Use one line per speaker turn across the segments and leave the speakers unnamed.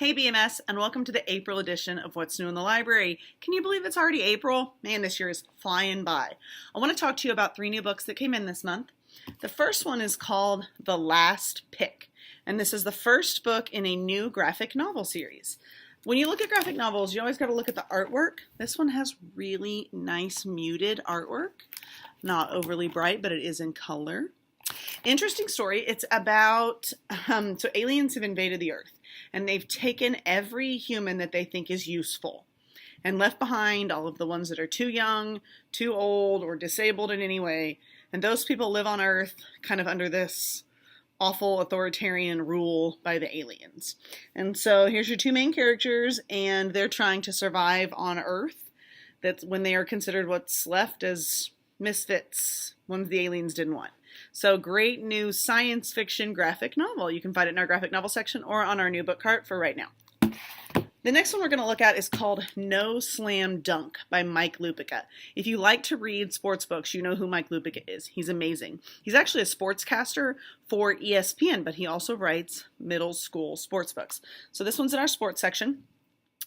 Hey BMS, and welcome to the April edition of What's New in the Library. Can you believe it's already April? Man, this year is flying by. I want to talk to you about 3 new books that came in this month. The first one is called The Last Pick, and this is the first book in a new graphic novel series. When you look at graphic novels, you always got to look at the artwork. This one has really nice muted artwork, not overly bright, but it is in color. Interesting story. It's about, so aliens have invaded the Earth, and they've taken every human that they think is useful and left behind all of the ones that are too young, too old, or disabled in any way. And those people live on Earth kind of under this awful authoritarian rule by the aliens. And so here's your 2 main characters, and they're trying to survive on Earth. That's when they are considered what's left as misfits, ones the aliens didn't want. So great new science fiction graphic novel. You can find it in our graphic novel section or on our new book cart for right now. The next one we're going to look at is called No Slam Dunk by Mike Lupica. If you like to read sports books, you know who Mike Lupica is. He's amazing. He's actually a sportscaster for ESPN, but he also writes middle school sports books. So this one's in our sports section.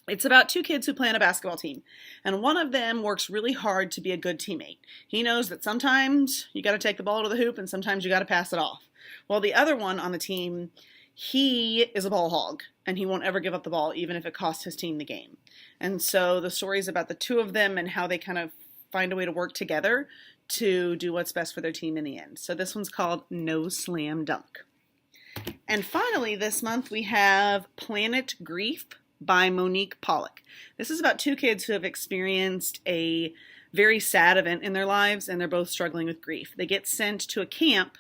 It's about 2 kids who play on a basketball team, and one of them works really hard to be a good teammate. He knows that sometimes you got to take the ball to the hoop and sometimes you got to pass it off. Well, the other one on the team, he is a ball hog, and he won't ever give up the ball even if it costs his team the game. And so the story is about the 2 of them and how they kind of find a way to work together to do what's best for their team in the end. So this one's called No Slam Dunk. And finally, this month we have Planet Grief by Monique Pollock. This is about 2 kids who have experienced a very sad event in their lives, and they're both struggling with grief. They get sent to a camp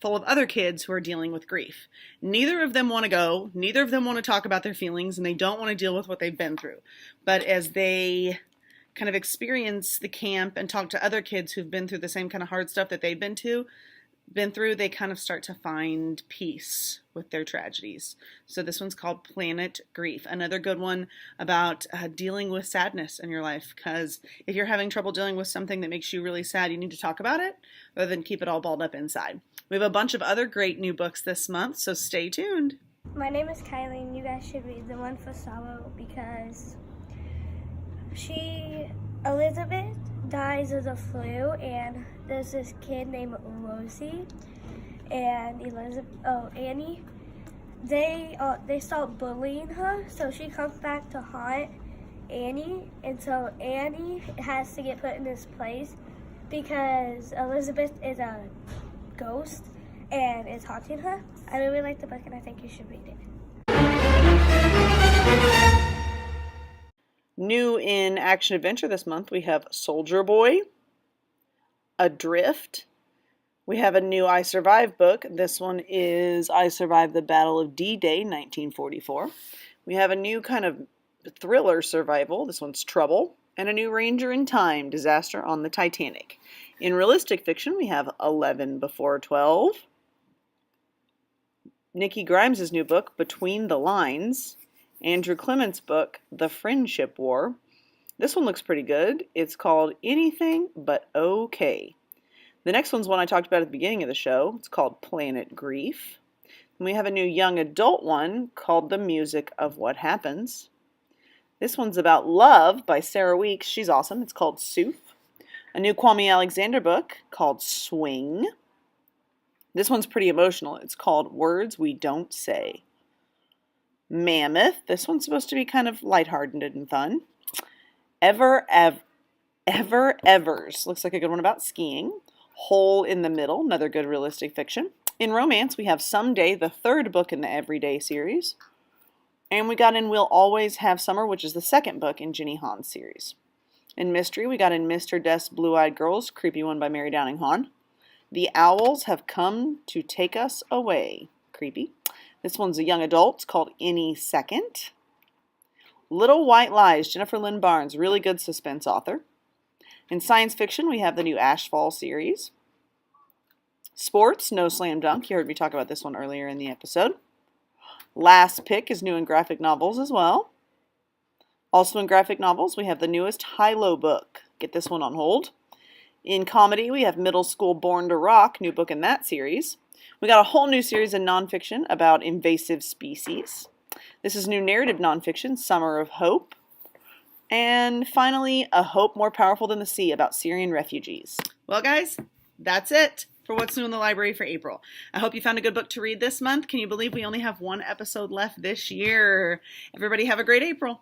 full of other kids who are dealing with grief. Neither of them want to go, neither of them want to talk about their feelings, and they don't want to deal with what they've been through. But as they kind of experience the camp and talk to other kids who've been through the same kind of hard stuff that they've been through, they kind of start to find peace with their tragedies. So this one's called Planet Grief. Another good one about dealing with sadness in your life, because if you're having trouble dealing with something that makes you really sad, you need to talk about it rather than keep it all balled up inside. We have a bunch of other great new books this month, so stay tuned.
My name is Kylie, and you guys should read the one for Salo because Elizabeth dies of the flu, and there's this kid named Rosie and Annie. They start bullying her, so she comes back to haunt Annie, and so Annie has to get put in this place because Elizabeth is a ghost and is haunting her. I really like the book, and I think you should read it.
New in action adventure this month, we have Soldier Boy, Adrift. We have a new I Survived book. This one is I Survived the Battle of D-Day, 1944. We have a new kind of thriller survival. This one's Trouble. And a new Ranger in Time, Disaster on the Titanic. In realistic fiction, we have 11 Before 12. Nikki Grimes' new book, Between the Lines. Andrew Clement's book, The Friendship War. This one looks pretty good. It's called Anything But Okay. The next one's one I talked about at the beginning of the show. It's called Planet Grief. And we have a new young adult one called The Music of What Happens. This one's about love by Sarah Weeks. She's awesome. It's called Sooth. A new Kwame Alexander book called Swing. This one's pretty emotional. It's called Words We Don't Say. Mammoth. This one's supposed to be kind of lighthearted and fun. Evers. Looks like a good one about skiing. Hole in the Middle. Another good realistic fiction. In romance, we have Someday, the 3rd book in the Everyday series. And we got in We'll Always Have Summer, which is the 2nd book in Ginny Hahn's series. In mystery, we got in Mr. Death's Blue-Eyed Girls, creepy one by Mary Downing Hahn. The Owls Have Come to Take Us Away. Creepy. This one's a young adult. It's called Any Second. Little White Lies, Jennifer Lynn Barnes, really good suspense author. In science fiction, we have the new Ashfall series. Sports, No Slam Dunk. You heard me talk about this one earlier in the episode. Last Pick is new in graphic novels as well. Also in graphic novels, we have the newest Hilo book. Get this one on hold. In comedy, we have Middle School Born to Rock, new book in that series. We got a whole new series in nonfiction about invasive species. This is new narrative nonfiction, Summer of Hope. And finally, A Hope More Powerful Than the Sea, about Syrian refugees. Well, guys, that's it for what's new in the library for April. I hope you found a good book to read this month. Can you believe we only have one episode left this year? Everybody have a great April.